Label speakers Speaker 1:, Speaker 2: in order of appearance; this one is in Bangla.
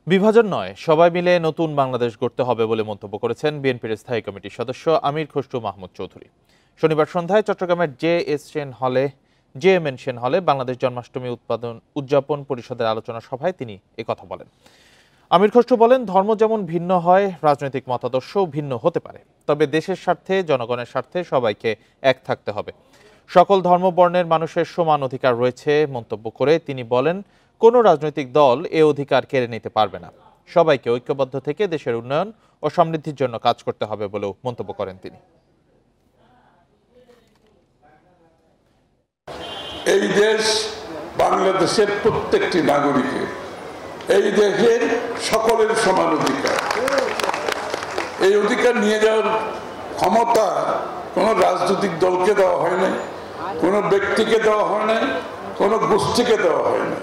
Speaker 1: বিভাজন নয়, সবাই মিলে নতুন বাংলাদেশ গড়তে হবে বলে মন্তব্য করেছেন বিএনপির স্থায়ী কমিটির সদস্য আমির খসরু মাহমুদ চৌধুরী। শনিবার সন্ধ্যায় চট্টগ্রামের জেএমএন সেন হলে বাংলাদেশ জন্মাষ্টমী উদযাপন পরিষদের আলোচনা সভায় তিনি একথা বলেন। আমির খসরু বলেন, ধর্ম যেমন ভিন্ন হয়, রাজনৈতিক মতাদর্শও ভিন্ন হতে পারে, তবে দেশের স্বার্থে, জনগণের স্বার্থে সবাইকে এক থাকতে হবে। সকল ধর্ম বর্ণের মানুষের সমান অধিকার রয়েছে মন্তব্য করে তিনি বলেন, কোনো রাজনৈতিক দল এ অধিকার কেড়ে নিতে পারবে না। সবাইকে ঐক্যবদ্ধ থেকে দেশের উন্নয়ন ও সমৃদ্ধির জন্য কাজ করতে হবে বলেও মন্তব্য করেন তিনি।
Speaker 2: এই দেশ বাংলাদেশের প্রত্যেকটি নাগরিকের, এই দেশের সকলের সমান অধিকার। এই অধিকার নিয়ে যাওয়ার ক্ষমতা কোনো রাজনৈতিক দলকে দেওয়া হয় নাই, কোনো ব্যক্তিকে দেওয়া হয় নাই, কোনো গোষ্ঠীকে দেওয়া হয় নাই।